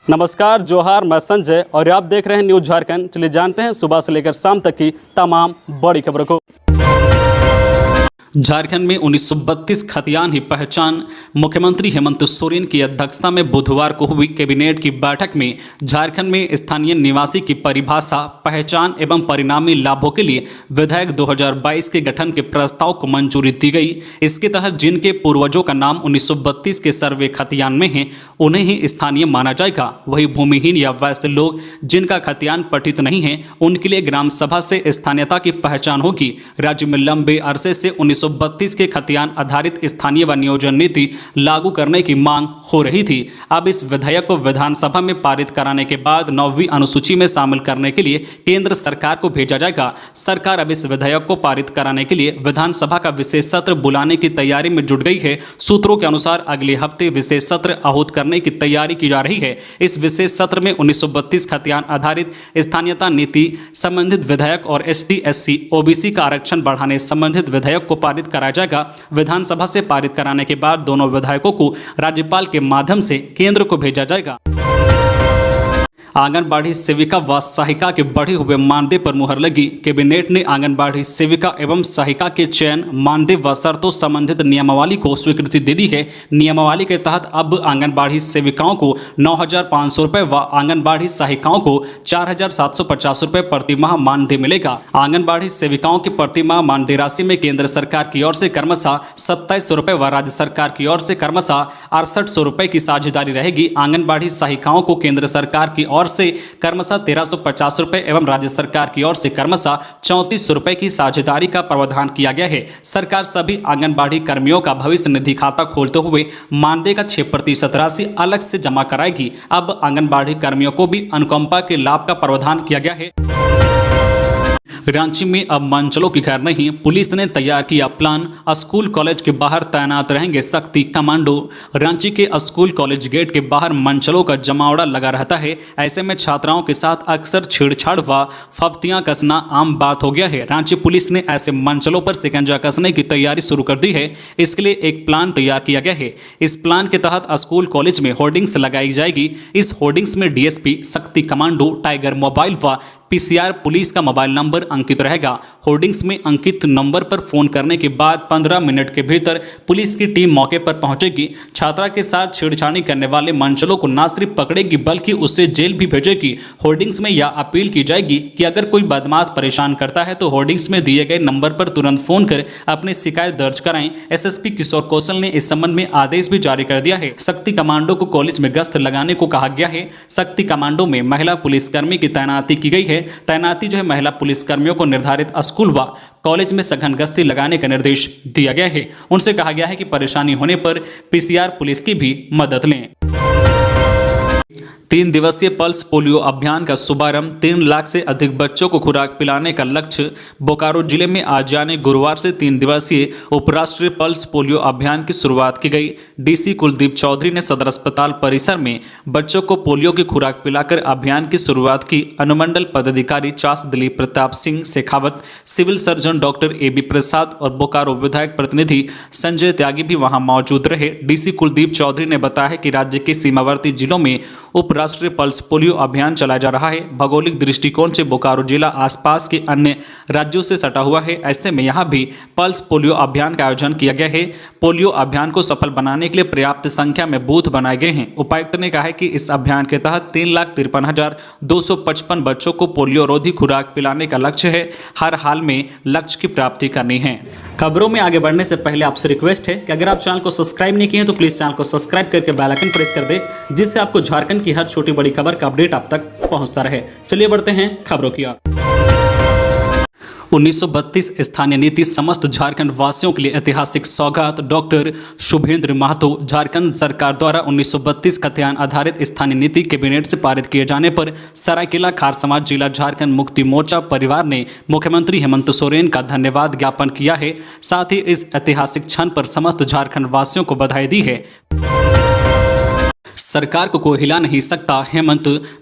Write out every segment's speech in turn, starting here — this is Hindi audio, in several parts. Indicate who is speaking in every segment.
Speaker 1: नमस्कार, जोहार, मैं संजय और आप देख रहे हैं न्यूज़ झारखंड। चलिए जानते हैं सुबह से लेकर शाम तक की तमाम बड़ी खबरों को। झारखंड में 1932 खतियान की पहचान। मुख्यमंत्री हेमंत सोरेन की अध्यक्षता में बुधवार को हुई कैबिनेट की बैठक में झारखंड में स्थानीय निवासी की परिभाषा, पहचान एवं परिणामी लाभों के लिए विधेयक 2022 के गठन के प्रस्ताव को मंजूरी दी गई। इसके तहत जिनके पूर्वजों का नाम 1932 के सर्वे खतियान में है उन्हें ही स्थानीय माना जाएगा। वही भूमिहीन या वैसे लोग जिनका खतियान पठित नहीं है उनके लिए ग्राम सभा से स्थानीयता की पहचान होगी। राज्य में लंबे अरसे से 1932 के खतियान आधारित स्थानीय व नियोजन नीति लागू करने की मांग हो रही थी। अब इस विधेयक को विधानसभा में पारित कराने के बाद 9वीं अनुसूची में शामिल करने के लिए केंद्र सरकार को भेजा जाएगा। सरकार अब इस विधेयक को पारित कराने के लिए विधानसभा का विशेष सत्र बुलाने की तैयारी में जुट गई है। सूत्रों के अनुसार अगले हफ्ते विशेष सत्र आहूत करने की तैयारी की जा रही है। इस विशेष सत्र में 1932 खतियान आधारित स्थानीयता नीति संबंधित विधेयक और ST SC OBC का आरक्षण बढ़ाने संबंधित विधेयक को पारित कराया जाएगा। विधानसभा से पारित कराने के बाद दोनों विधेयकों को राज्यपाल के माध्यम से केंद्र को भेजा जाएगा। आंगनबाड़ी सेविका व सहायिका के बढ़े हुए मानदेय पर मुहर लगी। कैबिनेट ने आंगनबाड़ी सेविका एवं सहायिका के चयन, मानदेय व शर्तों संबंधित नियमावली को स्वीकृति दे दी है। नियमावली के तहत अब आंगनबाड़ी सेविकाओं को 9,500 रुपये व आंगनबाड़ी सहायिकाओं को 4,750 रुपये प्रतिमाह मानदेय मिलेगा। आंगनबाड़ी सेविकाओं की प्रतिमाह मानदेय राशि में केंद्र सरकार की ओर से क्रमशः 2700 रुपये व राज्य सरकार की ओर से क्रमशः 6800 रुपये की साझेदारी रहेगी। आंगनबाड़ी सहायिकाओं को केंद्र सरकार की ओर से क्रमशः 1350 रुपये एवं राज्य सरकार की ओर से क्रमशः 3400 रुपये की साझेदारी का प्रावधान किया गया है। सरकार सभी आंगनबाड़ी कर्मियों का भविष्य निधि खाता खोलते हुए मानदेय का 6% राशि अलग से जमा कराएगी। अब आंगनबाड़ी कर्मियों को भी अनुकंपा के लाभ का प्रावधान किया गया है। रांची में अब मंचलों की खैर नहीं, पुलिस ने तैयार किया प्लान। स्कूल कॉलेज के बाहर तैनात रहेंगे शक्ति कमांडो। रांची के स्कूल कॉलेज गेट के बाहर मंचलों का जमावड़ा लगा रहता है। ऐसे में छात्राओं के साथ अक्सर छेड़छाड़ व फफ्तियां कसना आम बात हो गया है। रांची पुलिस ने ऐसे मंचलों पर शिकंजा कसने की तैयारी शुरू कर दी है। इसके लिए एक प्लान तैयार किया गया है। इस प्लान के तहत स्कूल कॉलेज में होर्डिंग्स लगाई जाएगी। इस होर्डिंग्स में DSP, शक्ति कमांडो, टाइगर मोबाइल व PCR पुलिस का मोबाइल नंबर अंकित रहेगा। होर्डिंग्स में अंकित नंबर पर फोन करने के बाद 15 मिनट के भीतर पुलिस की टीम मौके पर पहुंचेगी। छात्रा के साथ छेड़छाड़ी करने वाले मंचलों को न सिर्फ पकड़ेगी बल्कि उसे जेल भी भेजेगी। होर्डिंग्स में यह अपील की जाएगी कि अगर कोई बदमाश परेशान करता है तो होर्डिंग्स में दिए गए नंबर पर तुरंत फोन कर अपनी शिकायत दर्ज कराएं। SSP किशोर कौशल ने इस संबंध में आदेश भी जारी कर दिया है। शक्ति कमांडो को कॉलेज में गश्त लगाने को कहा गया है। शक्ति कमांडो में महिला पुलिसकर्मी की तैनाती की गई है। तैनाती जो है महिला पुलिसकर्मियों को निर्धारित स्कूल व कॉलेज में सघन गश्ती लगाने का निर्देश दिया गया है। उनसे कहा गया है कि परेशानी होने पर PCR पुलिस की भी मदद लें। 3 दिवसीय पल्स पोलियो अभियान का शुभारंभ। 3 लाख से अधिक बच्चों को खुराक पिलाने का लक्ष्य। बोकारो जिले में आज यानी गुरुवार से 3 दिवसीय उपराष्ट्रीय पल्स पोलियो अभियान की शुरुआत की गई। DC कुलदीप चौधरी ने सदर अस्पताल परिसर में बच्चों को पोलियो की खुराक पिलाकर अभियान की शुरुआत की। अनुमंडल पदाधिकारी Chas Dilip Pratap Singh Shekhawat, civil surgeon doctor AB Prasad और बोकारो विधायक प्रतिनिधि संजय त्यागी भी वहां मौजूद रहे। DC कुलदीप चौधरी ने बताया कि राज्य के सीमावर्ती जिलों में राष्ट्रीय पल्स पोलियो अभियान चलाया जा रहा है। भौगोलिक दृष्टिकोण से बोकारो जिला आसपास के अन्य राज्यों से सटा हुआ है। ऐसे में यहां भी पल्स पोलियो अभियान का आयोजन किया गया है। पोलियो अभियान को सफल बनाने के लिए पर्याप्त संख्या में बूथ बनाए गए हैं। उपायुक्त ने कहा है कि इस अभियान के तहत 3,53,255 बच्चों को पोलियो रोधी खुराक पिलाने का लक्ष्य है। हर हाल में लक्ष्य की प्राप्ति करनी है। खबरों में आगे बढ़ने से पहले आपसे रिक्वेस्ट है कि अगर आप चैनल को सब्सक्राइब नहीं किए हैं तो प्लीज चैनल को सब्सक्राइब करके बेल आइकन प्रेस कर दे, जिससे आपको झारखंड की हर छोटी बड़ी खबर का अपडेट आप तक पहुंचता रहे। चलिए बढ़ते हैं खबरों की ओर। 1932 स्थानीय नीति समस्त झारखंड वासियों के लिए ऐतिहासिक सौगात। डॉक्टर शुभेंद्र महतो। झारखंड सरकार द्वारा 1932 खतियान आधारित स्थानीय नीति कैबिनेट से पारित किए जाने पर सरायकेला खार समाज जिला झारखंड मुक्ति मोर्चा परिवार ने मुख्यमंत्री हेमंत सोरेन का धन्यवाद ज्ञापन किया है। साथ ही इस ऐतिहासिक क्षण पर समस्त झारखंड वासियों को बधाई दी है। सरकार को कोई हिला नहीं सकता।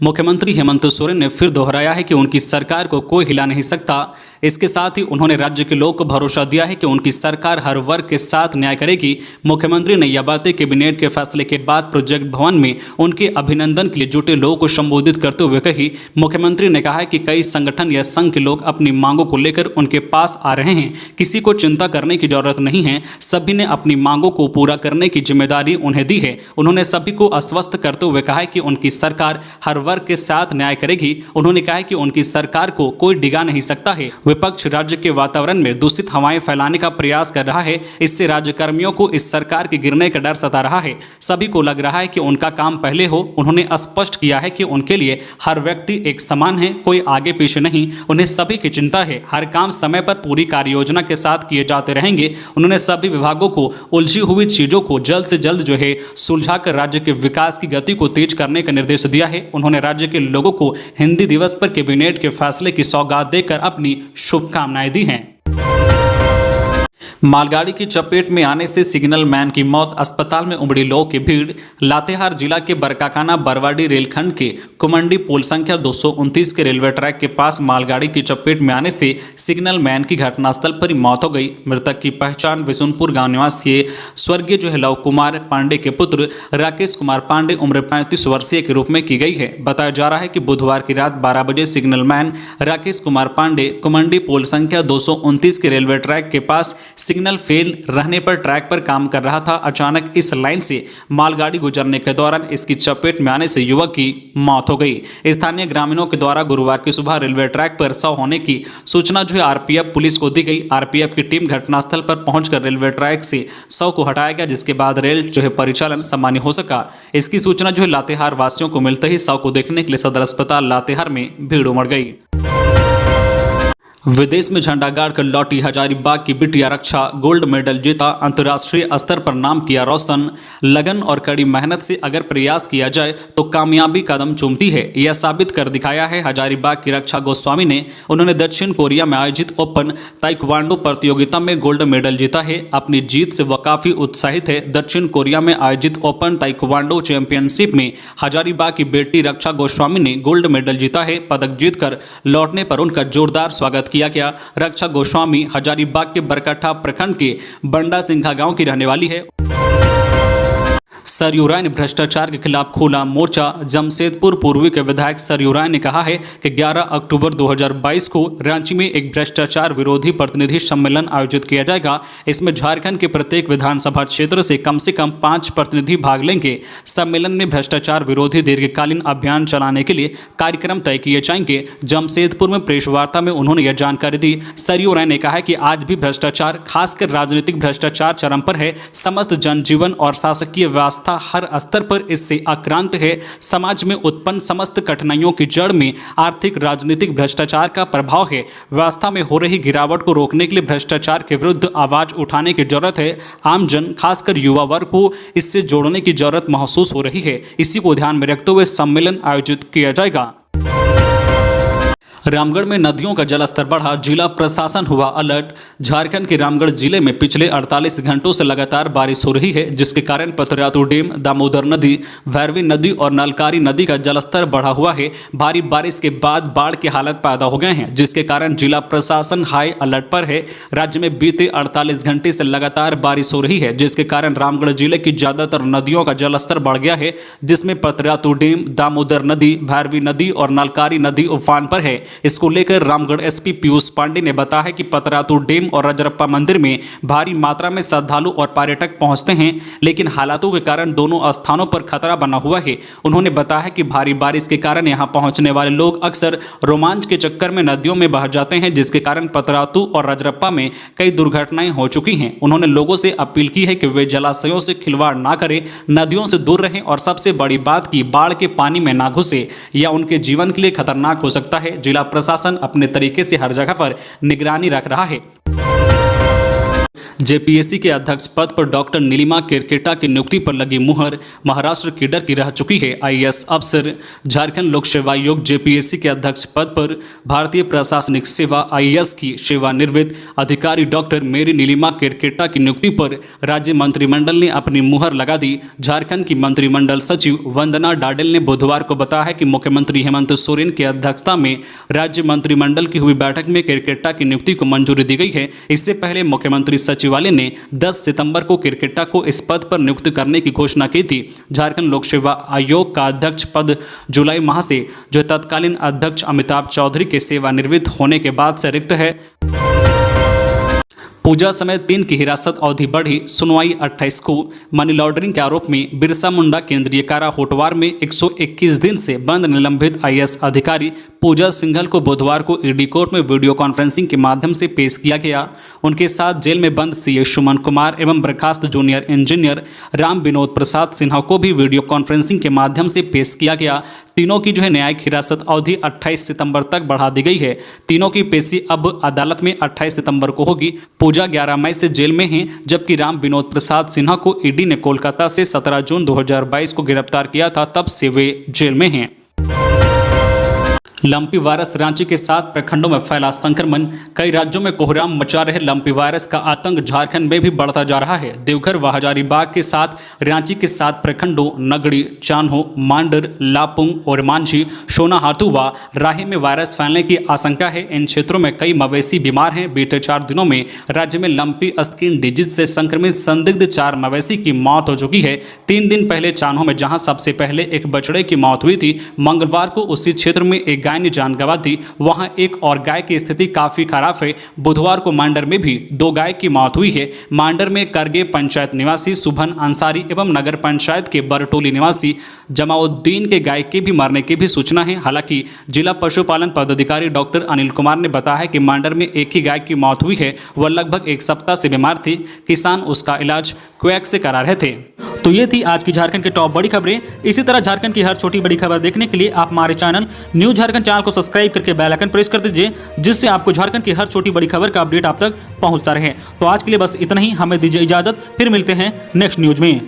Speaker 1: मुख्यमंत्री हेमंत सोरेन ने फिर दोहराया है कि उनकी सरकार को कोई हिला नहीं सकता। इसके साथ ही उन्होंने राज्य के लोगों को भरोसा दिया है कि उनकी सरकार हर वर्ग के साथ न्याय करेगी। मुख्यमंत्री ने यह बातें कैबिनेट के फैसले के बाद प्रोजेक्ट भवन में उनके अभिनंदन के लिए जुटे लोगों को संबोधित करते हुए कही। मुख्यमंत्री ने कहा है कि कई संगठन या संघ के लोग अपनी मांगों को लेकर उनके पास आ रहे हैं, किसी को चिंता करने की जरूरत नहीं है, सभी ने अपनी मांगों को पूरा करने की जिम्मेदारी उन्हें दी है। उन्होंने सभी को आश्वस्त करते हुए कहा है कि उनकी सरकार हर वर्ग के साथ न्याय करेगी। उन्होंने कहा है कि उनकी सरकार को कोई डिगा नहीं सकता है। विपक्ष राज्य के वातावरण में दूषित हवाएं फैलाने का प्रयास कर रहा है, इससे राज्य कर्मियों को इस सरकार के गिरने का डर सता रहा है। सभी को लग रहा है कि उनका काम पहले हो। उन्होंने स्पष्ट किया है कि उनके लिए हर व्यक्ति एक समान है, कोई आगे पीछे नहीं। उन्हें सभी की चिंता है, हर काम समय पर पूरी कार्य योजना के साथ किए जाते रहेंगे। उन्होंने सभी विभागों को उलझी हुई चीजों को जल्द से जल्द सुलझाकर राज्य के विकास की गति को तेज करने का निर्देश दिया है। उन्होंने राज्य के लोगों को हिंदी दिवस पर कैबिनेट के फैसले की सौगात देकर अपनी शुभकामनाएं दी हैं। मालगाड़ी की चपेट में आने से सिग्नल मैन की मौत, अस्पताल में उमड़ी लोगों की भीड़। लातेहार जिला के बरकाकाना बरवाडी रेलखंड के कुमंडी पुल संख्या 229 के रेलवे ट्रैक के पास मालगाड़ी की चपेट में आने से सिग्नल मैन की घटनास्थल पर ही मौत हो गई। मृतक की पहचान विशुनपुर गांव निवासी स्वर्गीय लव कुमार पांडे के पुत्र राकेश कुमार पांडे उम्र 35 वर्षीय के रूप में की गई है। बताया जा रहा है कि बुधवार की रात 12 बजे सिग्नल मैन राकेश कुमार पांडे कुमंडी पुल संख्या 229 के रेलवे ट्रैक के पास सिग्नल फेल रहने पर ट्रैक पर काम कर रहा था। अचानक इस लाइन से मालगाड़ी गुजरने के दौरान इसकी चपेट में आने से युवक की मौत हो गई। स्थानीय ग्रामीणों के द्वारा गुरुवार की सुबह रेलवे ट्रैक पर शव होने की सूचना आरपीएफ पुलिस को दी गई। आरपीएफ की टीम घटनास्थल पर पहुंचकर रेलवे ट्रैक से शव को हटाया गया, जिसके बाद रेल परिचालन सामान्य हो सका। इसकी सूचना लातेहार वासियों को मिलते ही शव को देखने के लिए सदर अस्पताल लातेहार में भीड़ उमड़ गई। विदेश में झंडा गाड़कर लौटी हजारीबाग की बिटिया रक्षा, गोल्ड मेडल जीता, अंतर्राष्ट्रीय स्तर पर नाम किया रोशन। लगन और कड़ी मेहनत से अगर प्रयास किया जाए तो कामयाबी कदम चूमती है, यह साबित कर दिखाया है हजारीबाग की रक्षा गोस्वामी ने। उन्होंने दक्षिण कोरिया में आयोजित ओपन ताइक्वांडो प्रतियोगिता में गोल्ड मेडल जीता है। अपनी जीत से वह काफी उत्साहित है। दक्षिण कोरिया में आयोजित ओपन ताइक्वांडो चैंपियनशिप में हजारीबाग की बेटी रक्षा गोस्वामी ने गोल्ड मेडल जीता है। पदक जीतकर लौटने पर उनका जोरदार स्वागत किया गया। रक्षा गोस्वामी हजारीबाग के बरकट्ठा प्रखंड के बंडा सिंघा गांव की रहने वाली है। सरयू राय ने भ्रष्टाचार के खिलाफ खोला मोर्चा। जमशेदपुर पूर्वी के विधायक सरयू राय ने कहा है कि 11 अक्टूबर 2022 को रांची में एक भ्रष्टाचार विरोधी प्रतिनिधि सम्मेलन आयोजित किया जाएगा। इसमें झारखंड के प्रत्येक विधानसभा क्षेत्र से कम 5 प्रतिनिधि भाग लेंगे। सम्मेलन में भ्रष्टाचार विरोधी दीर्घकालीन अभियान चलाने के लिए कार्यक्रम तय किए जाएंगे। जमशेदपुर में प्रेस वार्ता में उन्होंने यह जानकारी दी। सरयू राय ने कहा कि आज भी भ्रष्टाचार, खासकर राजनीतिक भ्रष्टाचार चरम पर है। समस्त जनजीवन और शासकीय व्यवस्था हर स्तर पर इससे आक्रांत है। समाज में उत्पन्न समस्त कठिनाइयों की जड़ में आर्थिक राजनीतिक भ्रष्टाचार का प्रभाव है। व्यवस्था में हो रही गिरावट को रोकने के लिए भ्रष्टाचार के विरुद्ध आवाज उठाने की जरूरत है। आमजन, खासकर युवा वर्ग को इससे जोड़ने की जरूरत महसूस हो रही है। इसी को ध्यान में रखते हुए सम्मेलन आयोजित किया जाएगा। रामगढ़ में नदियों का जलस्तर बढ़ा, जिला प्रशासन हुआ अलर्ट। झारखंड के रामगढ़ जिले में पिछले 48 घंटों से लगातार बारिश हो रही है, जिसके कारण पतरातू डैम, दामोदर नदी, भैरवी नदी और नलकारी नदी का जलस्तर बढ़ा हुआ है। भारी बारिश के बाद बाढ़ की हालत पैदा हो गए हैं, जिसके कारण जिला प्रशासन हाई अलर्ट पर है। राज्य में बीते 48 घंटे से लगातार बारिश हो रही है, जिसके कारण रामगढ़ जिले की ज्यादातर नदियों का जलस्तर बढ़ गया है, जिसमें पतरातू डैम, दामोदर नदी, भैरवी नदी और नलकारी नदी उफान पर है। इसको लेकर रामगढ़ एसपी पीयूष पांडे ने बताया कि पतरातू डैम और रजरप्पा मंदिर में भारी मात्रा में श्रद्धालु और पर्यटक पहुंचते हैं, लेकिन हालातों के कारण दोनों स्थानों पर खतरा बना हुआ है। उन्होंने बताया कि भारी बारिश के कारण यहां पहुंचने वाले लोग अक्सर रोमांच के चक्कर में नदियों में बह जाते हैं, जिसके कारण पतरातू और रजरप्पा में कई दुर्घटनाएं हो चुकी हैं। उन्होंने लोगों से अपील की है कि वे जलाशयों से खिलवाड़ ना करें, नदियों से दूर रहें और सबसे बड़ी बात कि बाढ़ के पानी में ना घुसे या उनके जीवन के लिए खतरनाक हो सकता है। जिला प्रशासन अपने तरीके से हर जगह पर निगरानी रख रहा है। जेपीएससी के अध्यक्ष पद पर डॉक्टर नीलिमा केरकेटा की नियुक्ति पर लगी मुहर, महाराष्ट्र की डर की रह चुकी है आईएएस अफसर। झारखंड लोक सेवा आयोग जेपीएससी के अध्यक्ष पद पर भारतीय प्रशासनिक सेवा आईएएस की सेवानिवृत्त अधिकारी डॉक्टर मेरी नीलिमा केरकेटा की नियुक्ति पर राज्य मंत्रिमंडल ने अपनी मुहर लगा दी। झारखंड की मंत्रिमंडल सचिव वंदना डाडेल ने बुधवार को बताया है कि मुख्यमंत्री हेमंत सोरेन की अध्यक्षता में राज्य मंत्रिमंडल की हुई बैठक में केरकेटा की नियुक्ति को मंजूरी दी गई है। इससे पहले मुख्यमंत्री सचिवालय ने 10 सितंबर को केरकेटा को इस पद पर नियुक्त करने की घोषणा की थी। झारखंड लोक सेवा आयोग का अध्यक्ष पद जुलाई माह से जो तत्कालीन अध्यक्ष अमिताभ चौधरी के सेवानिवृत्त होने के बाद से रिक्त है। पूजा समेत 3 की हिरासत अवधि बढ़ी, सुनवाई 28 को। मनी लॉन्ड्रिंग के आरोप में बिरसा मुंडा केंद्रीय कारा होटवार में 121 दिन से बंद निलंबित आईएएस अधिकारी पूजा सिंघल को बुधवार को ईडी कोर्ट में वीडियो कॉन्फ्रेंसिंग के माध्यम से पेश किया गया। उनके साथ जेल में बंद सीए सुमन कुमार एवं बर्खास्त जूनियर इंजीनियर राम विनोद प्रसाद सिन्हा को भी वीडियो कॉन्फ्रेंसिंग के माध्यम से पेश किया गया। तीनों की न्यायिक हिरासत अवधि 28 सितंबर तक बढ़ा दी गई है। तीनों की पेशी अब अदालत में 28 सितंबर को होगी। पूजा 11 मई से जेल में हैं, जबकि राम विनोद प्रसाद सिन्हा को ईडी ने कोलकाता से 17 जून 2022 को गिरफ्तार किया था, तब से वे जेल में हैं। लंपी वायरस, रांची के 7 प्रखंडों में फैला संक्रमण। कई राज्यों में कोहराम मचा रहे लंपी वायरस का आतंक झारखंड में भी बढ़ता जा रहा है। देवघर व हजारीबाग के साथ रांची के 7 प्रखंडों नगड़ी, चान्हो, मांडर, लापुंग और मांझी, सोनाहातू व राही में वायरस फैलने की आशंका है। इन क्षेत्रों में कई मवेशी बीमार हैं। बीते 4 दिनों में राज्य में लंपी स्किन डिजीज से संक्रमित संदिग्ध 4 मवेशी की मौत हो चुकी है। 3 दिन पहले चान्हो में जहां सबसे पहले एक बछड़े की मौत हुई थी, मंगलवार को उसी क्षेत्र में एक ने जान गंवा दी। वहां एक और गाय की स्थिति काफी खराब है। बुधवार को मांडर में भी 2 गाय की मौत हुई है। मांडर में करगे पंचायत निवासी सुभन अंसारी एवं नगर पंचायत के बरटोली निवासी जमाउद्दीन के गाय के भी मरने की भी सूचना है। हालांकि जिला पशुपालन पदाधिकारी डॉक्टर अनिल कुमार ने बताया कि मांडर में एक ही गाय की मौत हुई है। वह लगभग 1 सप्ताह से बीमार थी। किसान उसका इलाज क्वैक से करा रहे थे। तो ये थी आज की झारखंड की टॉप बड़ी खबरें। इसी तरह झारखंड की हर छोटी बड़ी खबर देखने के लिए आप हमारे चैनल न्यूज झारखंड चैनल को सब्सक्राइब करके बेल आइकन प्रेस कर दीजिए, जिससे आपको झारखंड की हर छोटी बड़ी खबर का अपडेट आप तक पहुंचता रहे। तो आज के लिए बस इतना ही। हमें दीजिए इजाजत, फिर मिलते हैं नेक्स्ट न्यूज में।